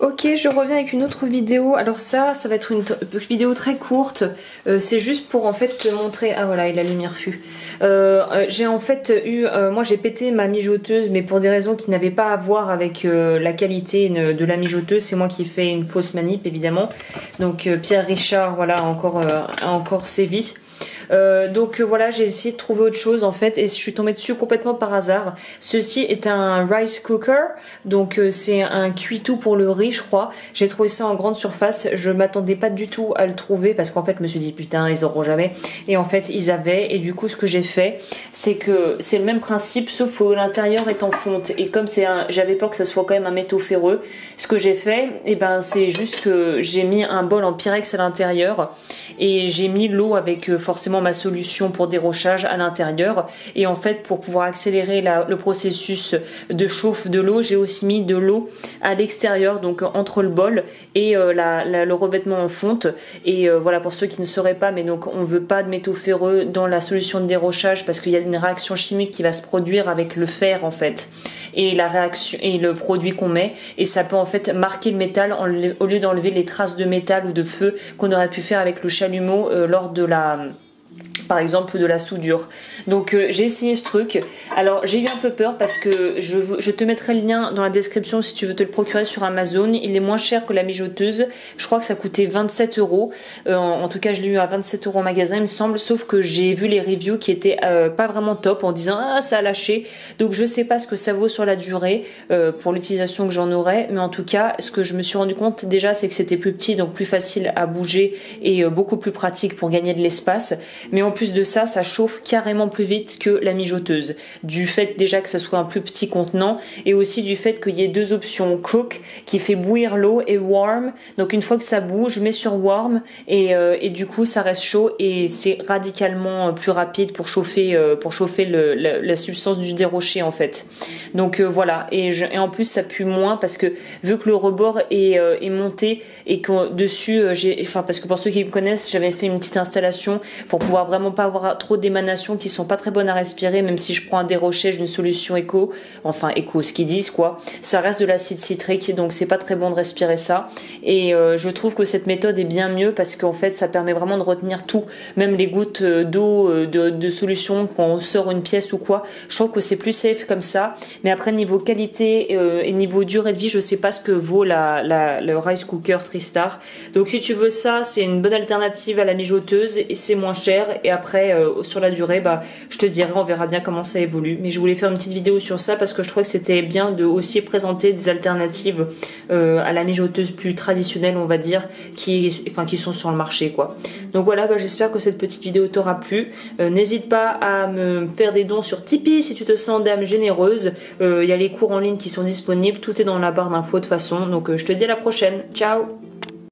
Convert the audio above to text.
Ok, je reviens avec une autre vidéo. Alors ça va être une vidéo très courte. C'est juste pour en fait te montrer. Ah voilà, et la lumière fut. J'ai en fait eu, moi j'ai pété ma mijoteuse, mais pour des raisons qui n'avaient pas à voir avec la qualité de la mijoteuse. C'est moi qui ai fait une fausse manip évidemment. Donc Pierre Richard, voilà, a encore sévi. Donc voilà, j'ai essayé de trouver autre chose en fait et je suis tombée dessus complètement par hasard. Ceci est un rice cooker, donc c'est un cuitou pour le riz je crois. J'ai trouvé ça en grande surface, je m'attendais pas du tout à le trouver parce qu'en fait je me suis dit putain ils auront jamais, et en fait ils avaient, et du coup ce que j'ai fait c'est que c'est le même principe sauf que l'intérieur est en fonte, et comme j'avais peur que ça soit quand même un métaux ferreux, ce que j'ai fait c'est juste que j'ai mis un bol en pyrex à l'intérieur et j'ai mis l'eau avec forcément ma solution pour dérochage à l'intérieur, et en fait pour pouvoir accélérer le processus de chauffe de l'eau, j'ai aussi mis de l'eau à l'extérieur, donc entre le bol et le revêtement en fonte. Et voilà, pour ceux qui ne sauraient pas, mais donc on veut pas de métaux ferreux dans la solution de dérochage parce qu'il y a une réaction chimique qui va se produire avec le fer en fait, et la réaction et le produit qu'on met, et ça peut en fait marquer le métal au lieu d'enlever les traces de métal ou de feu qu'on aurait pu faire avec le chalumeau lors de par exemple de la soudure. Donc j'ai essayé ce truc. Alors j'ai eu un peu peur parce que je te mettrai le lien dans la description si tu veux te le procurer sur Amazon. Il est moins cher que la mijoteuse. Je crois que ça coûtait 27 €. En tout cas je l'ai eu à 27 € au magasin il me semble. Sauf que j'ai vu les reviews qui étaient pas vraiment top en disant ah ça a lâché. Donc je sais pas ce que ça vaut sur la durée pour l'utilisation que j'en aurai. Mais en tout cas ce que je me suis rendu compte déjà c'est que c'était plus petit, donc plus facile à bouger et beaucoup plus pratique pour gagner de l'espace. Mais en plus de ça, ça chauffe carrément plus vite que la mijoteuse. Du fait déjà que ça soit un plus petit contenant, et aussi du fait qu'il y ait deux options, cook qui fait bouillir l'eau et warm. Donc une fois que ça bouge, je mets sur warm et du coup ça reste chaud et c'est radicalement plus rapide pour chauffer la substance du déroché en fait. Donc voilà, et en plus ça pue moins parce que vu que le rebord est monté et que dessus parce que pour ceux qui me connaissent, j'avais fait une petite installation pour pouvoir vraiment pas avoir trop d'émanations qui sont pas très bonnes à respirer, même si je prends un déroché, j'ai une solution éco, enfin éco ce qu'ils disent quoi, ça reste de l'acide citrique donc c'est pas très bon de respirer ça, et je trouve que cette méthode est bien mieux parce qu'en fait ça permet vraiment de retenir tout, même les gouttes d'eau de solution quand on sort une pièce ou quoi. Je trouve que c'est plus safe comme ça, mais après niveau qualité et niveau durée de vie je sais pas ce que vaut le rice cooker Tristar. Donc si tu veux ça, c'est une bonne alternative à la mijoteuse et c'est moins cher, et après sur la durée je te dirai, on verra bien comment ça évolue. Mais je voulais faire une petite vidéo sur ça parce que je trouvais que c'était bien de aussi présenter des alternatives à la mijoteuse plus traditionnelle on va dire, qui sont sur le marché quoi. Donc voilà, j'espère que cette petite vidéo t'aura plu. N'hésite pas à me faire des dons sur Tipeee si tu te sens dame généreuse. Il y a les cours en ligne qui sont disponibles, tout est dans la barre d'infos de toute façon. Donc je te dis à la prochaine, ciao.